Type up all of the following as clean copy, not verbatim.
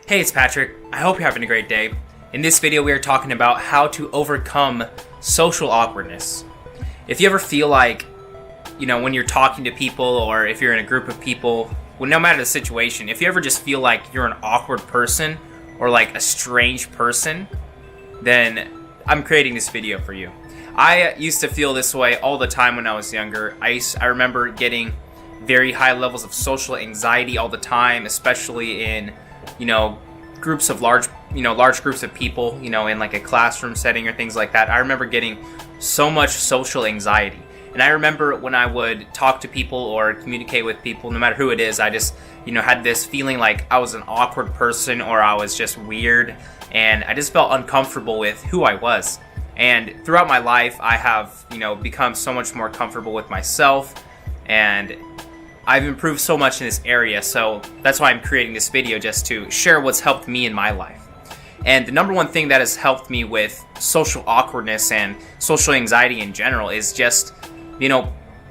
Hey, it's Patrick. I hope you're having a great day. In this video, we are talking about how to overcome social awkwardness. If you ever feel like, when you're talking to people or if you're in a group of people, well, no matter the situation, if you ever just feel like you're an awkward person or like a strange person, then I'm creating this video for you. I used to feel this way all the time when I was younger. I remember getting very high levels of social anxiety all the time, especially in groups of large groups of people, in like a classroom setting or things like that. I remember getting so much social anxiety. And I remember when I would talk to people or communicate with people, no matter who it is, I just, had this feeling like I was an awkward person or I was just weird. And I just felt uncomfortable with who I was. And throughout my life, I have, become so much more comfortable with myself. And I've improved so much in this area, so that's why I'm creating this video, just to share what's helped me in my life. And the number one thing that has helped me with social awkwardness and social anxiety in general is just,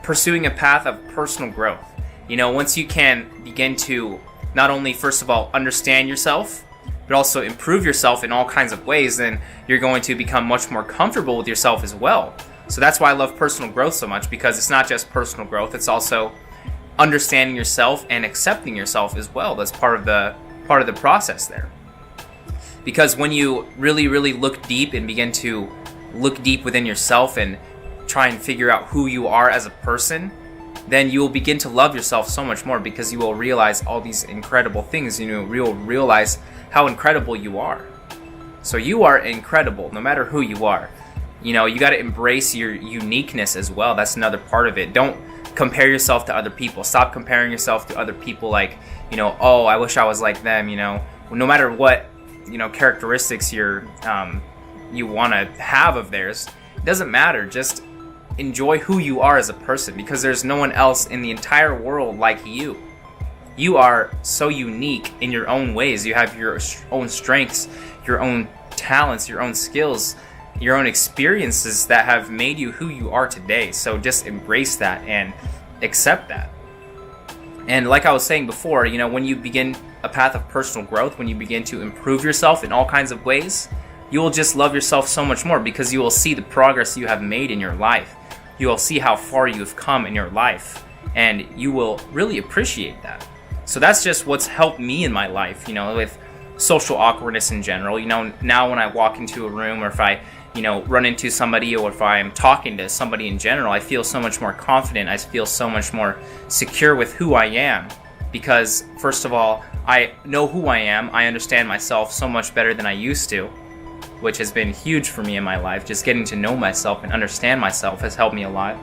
pursuing a path of personal growth. Once you can begin to not only, first of all, understand yourself, but also improve yourself in all kinds of ways, then you're going to become much more comfortable with yourself as well. So that's why I love personal growth so much, because it's not just personal growth, it's also understanding yourself and accepting yourself as well. That's part of the process there. Because when you really, really look deep and begin to look deep within yourself and try and figure out who you are as a person, then you will begin to love yourself so much more, because you will realize all these incredible things. You will realize how incredible you are. So you are incredible no matter who you are. You got to embrace your uniqueness as well. That's another part of it. Don't compare yourself to other people. Stop comparing yourself to other people like, oh, I wish I was like them, No matter what, characteristics you want to have of theirs, it doesn't matter. Just enjoy who you are as a person, because there's no one else in the entire world like you. You are so unique in your own ways. You have your own strengths, your own talents, your own skills, your own experiences that have made you who you are today. So just embrace that and accept that. And like I was saying before, when you begin a path of personal growth, when you begin to improve yourself in all kinds of ways, you will just love yourself so much more, because you will see the progress you have made in your life. You will see how far you've come in your life, and you will really appreciate that. So that's just what's helped me in my life, with social awkwardness in general. Now when I walk into a room, or if I run into somebody, or if I'm talking to somebody in general, I feel so much more confident. I feel so much more secure with who I am, because first of all, I know who I am. I understand myself so much better than I used to, which has been huge for me in my life. Just getting to know myself and understand myself has helped me a lot.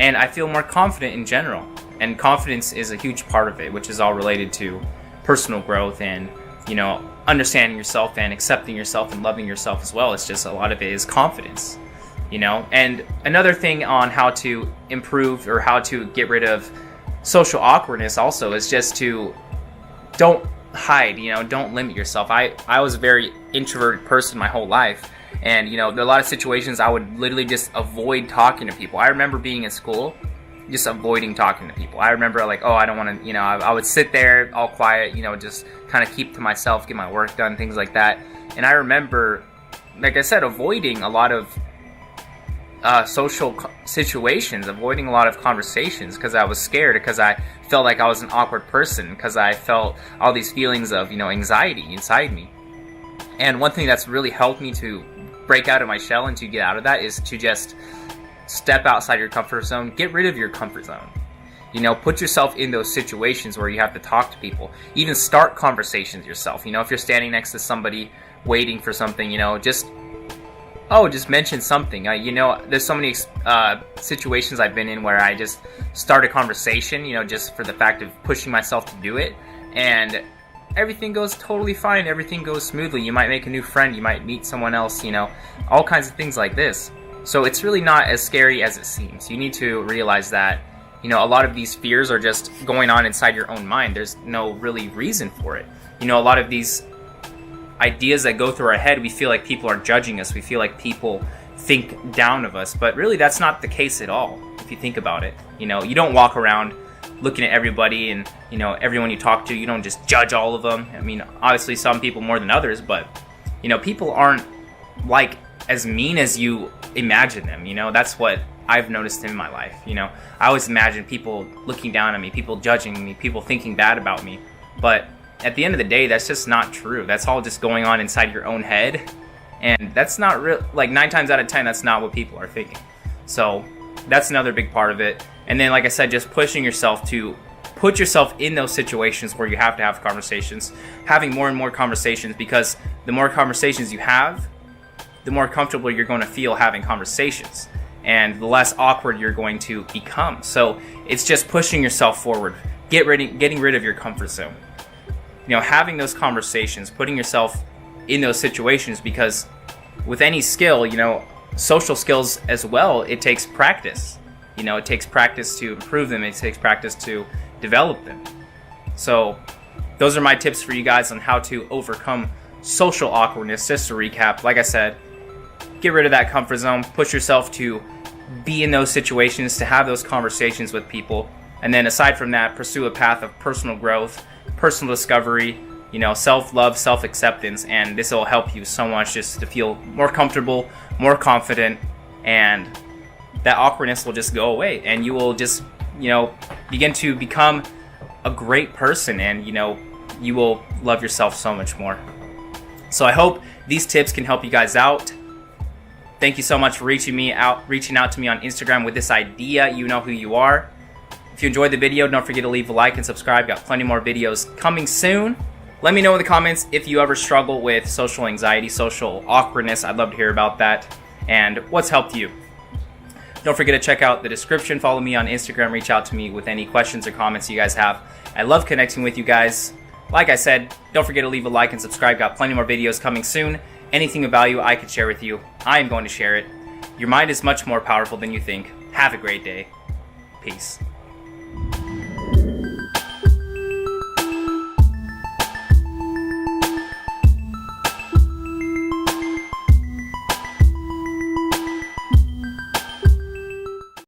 And I feel more confident in general. And confidence is a huge part of it, which is all related to personal growth and, understanding yourself and accepting yourself and loving yourself as well. It's just a lot of it is confidence, And another thing on how to improve or how to get rid of social awkwardness also is just to don't hide, don't limit yourself. I was a very introverted person my whole life. And, there are a lot of situations I would literally just avoid talking to people. I remember being in school, just avoiding talking to people. I remember I don't want to, I would sit there all quiet, just kind of keep to myself, get my work done, things like that. And I remember, like I said, avoiding a lot of social situations, avoiding a lot of conversations, because I was scared, because I felt like I was an awkward person, because I felt all these feelings of, anxiety inside me. And one thing that's really helped me to break out of my shell and to get out of that is to just step outside your comfort zone. Get rid of your comfort zone. Put yourself in those situations where you have to talk to people. Even start conversations yourself. If you're standing next to somebody waiting for something, just mention something. There's so many situations I've been in where I just start a conversation, just for the fact of pushing myself to do it. And everything goes totally fine. Everything goes smoothly. You might make a new friend. You might meet someone else, all kinds of things like this. So it's really not as scary as it seems. You need to realize that, a lot of these fears are just going on inside your own mind. There's no really reason for it. A lot of these ideas that go through our head, we feel like people are judging us. We feel like people think down of us. But really, that's not the case at all, if you think about it. You don't walk around looking at everybody and, everyone you talk to, you don't just judge all of them. I mean, obviously some people more than others, but, people aren't like as mean as you imagine them. That's what I've noticed in my life. I always imagine people looking down on me, people judging me, people thinking bad about me. But at the end of the day, that's just not true. That's all just going on inside your own head. And that's not real. Like 9 times out of 10, that's not what people are thinking. So that's another big part of it. And then, like I said, just pushing yourself to put yourself in those situations where you have to have conversations, having more and more conversations, because the more conversations you have, the more comfortable you're going to feel having conversations, and the less awkward you're going to become. So it's just pushing yourself forward, getting rid of your comfort zone. Having those conversations, putting yourself in those situations, because with any skill, social skills as well, it takes practice. It takes practice to improve them. It takes practice to develop them. So those are my tips for you guys on how to overcome social awkwardness. Just to recap, like I said, get rid of that comfort zone, push yourself to be in those situations, to have those conversations with people. And then aside from that, pursue a path of personal growth, personal discovery, self-love, self-acceptance, and this will help you so much just to feel more comfortable, more confident, and that awkwardness will just go away, and you will just, begin to become a great person, and, you will love yourself so much more. So I hope these tips can help you guys out. Thank you so much for reaching out to me on Instagram with this idea. You know who you are. If you enjoyed the video, don't forget to leave a like and subscribe. Got plenty more videos coming soon. Let me know in the comments if you ever struggle with social anxiety, social awkwardness. I'd love to hear about that and what's helped you. Don't forget to check out the description. Follow me on Instagram. Reach out to me with any questions or comments you guys have. I love connecting with you guys. Like I said, don't forget to leave a like and subscribe. Got plenty more videos coming soon. Anything of value I could share with you, I am going to share it. Your mind is much more powerful than you think. Have a great day. Peace.